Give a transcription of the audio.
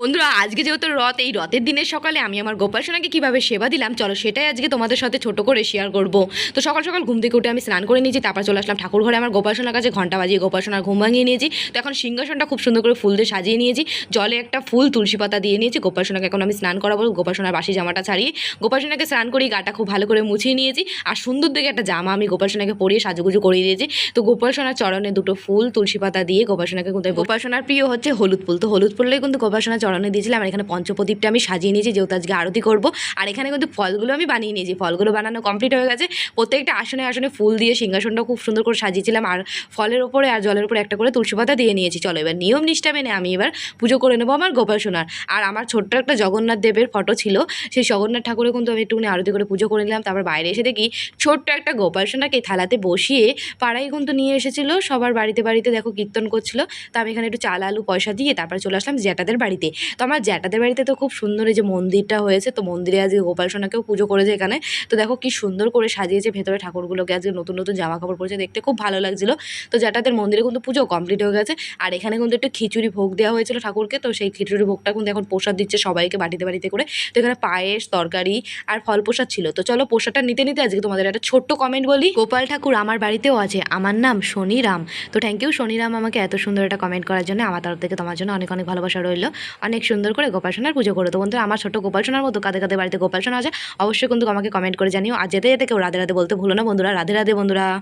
বন্ধুরা আজকে যেহেতু রথ, এই রথের দিনের সকালে আমি আমার গোপাল সোনাকে কীভাবে সেবা দিলাম চলো সেটাই আজকে তোমাদের সাথে ছোট করে শেয়ার করব। তো সকাল সকাল ঘুম থেকে উঠে আমি স্নান করে নিয়েছি, তারপর চলে আসলাম ঠাকুর ঘরে। আমার গোপাল সোনার কাছে ঘন্টা বাজিয়ে গোপাল সোনার ঘুম ভাঙিয়ে নিয়েছি। তো এখন সিংহাসনটা খুব সুন্দর করে ফুল দিয়ে সাজিয়ে নিয়েছি, জলে একটা ফুল তুলসী পাতা দিয়ে নিয়েছি। গোপাল সোনাকে এখন আমি স্নান করাবো। গোপাল সোনার বাসি জামাটা ছাড়িয়ে গোপাল সোনাকে স্নান করি, গাটা খুব ভালো করে মুছিয়ে নিয়েছি। আর সুন্দর দেখে একটা জামা আমি গোপাল সোনাকে পরিয়ে সাজুগুজু করিয়ে দিয়েছি। তো গোপাল সোনার চরণে দুটো ফুল তুলসী পাতা দিয়ে গোপাল সোনাকে কিন্তু, গোপাল সোনার প্রিয় হচ্ছে হলুদ ফুল, তো হলুদ ফুলটাই কিন্তু গোপাল সোনার চরণে দিয়েছিলাম। আর এখানে পঞ্চপ্রদীপটা আমি সাজিয়ে নিয়েছি যেহেতু আজকে আরতি করব। আর এখানে কিন্তু ফলগুলো আমি বানিয়ে নিয়েছি, ফলগুলো বানানো কমপ্লিট হয়ে গেছে। প্রত্যেকটা আসনে আসনে ফুল দিয়ে সিংহাসনটা খুব সুন্দর করে সাজিয়েছিলাম। আর ফলের ওপরে আর জলের উপরে একটা করে তুলসী পাতা দিয়ে নিয়েছি। চলো এবার নিয়ম নিষ্ঠা মেনে আমি এবার পুজো করে নেবো আমার গোপাল সোনার। আর আমার ছোট্ট একটা জগন্নাথ দেবের ফটো ছিল, সেই জগন্নাথ ঠাকুরে কিন্তু আমি একটুখানি আরতি করে পুজো করে নিলাম। তারপর বাইরে এসে দেখি ছোট্ট একটা গোপাল সোনাকে থালাতে বসিয়ে পাড়ায় কিন্তু নিয়ে এসেছিল, সবার বাড়িতে বাড়িতে দেখো কীর্তন করছিল। তো আমি এখানে একটু চাল আলু পয়সা দিয়ে তারপর চলে আসলাম জ্যাঠাদের বাড়িতে। তো আমার জ্যাঠাদের বাড়িতে তো খুব সুন্দর এই যে মন্দিরটা হয়েছে, তো মন্দিরে আজকে গোপাল সোনাকেও পুজো করেছে এখানে। তো দেখো কি সুন্দর করে সাজিয়েছে ভেতরে ঠাকুরগুলোকে, আজকে নতুন নতুন জামা কাপড় পরেছে, দেখতে খুব ভালো লাগছিল। তো জ্যাঠাদের মন্দিরে কিন্তু পুজো কমপ্লিট হয়ে গেছে। আর এখানে কিন্তু একটু খিচুড়ি ভোগ দেওয়া হয়েছিল ঠাকুরকে, তো সেই খিচুড়ি ভোগটা কিন্তু এখন প্রসাদ দিচ্ছে সবাইকে বাড়িতে বাড়িতে করে। তো এখানে পায়েস, তরকারি আর ফল প্রসাদ ছিল। তো চলো প্রসাদটা নিতে নিতে আজকে তোমাদের একটা ছোট্ট কমেন্ট বলি। গোপাল ঠাকুর আমার বাড়িতেও আছে, আমার নাম শনিরাম। তো থ্যাংক ইউ শনিরাম আমাকে এত সুন্দর একটা কমেন্ট করার জন্য। আমার তরফ থেকে তোমার জন্য অনেক অনেক ভালোবাসা রইল। অনেক সুন্দর করে গোপাল সোনার পুজো করো। তো বন্ধুরা আমার ছোট গোপাল সোনার মতো কাদের কাদের বাড়িতে গোপাল সোনা আছে অবশ্যই কিন্তু আমাকে কমেন্ট করে জানিও। আর যেতে যেতে কেউ রাধে রাধে বলতে ভুলো না বন্ধুরা। রাধে রাধে বন্ধুরা।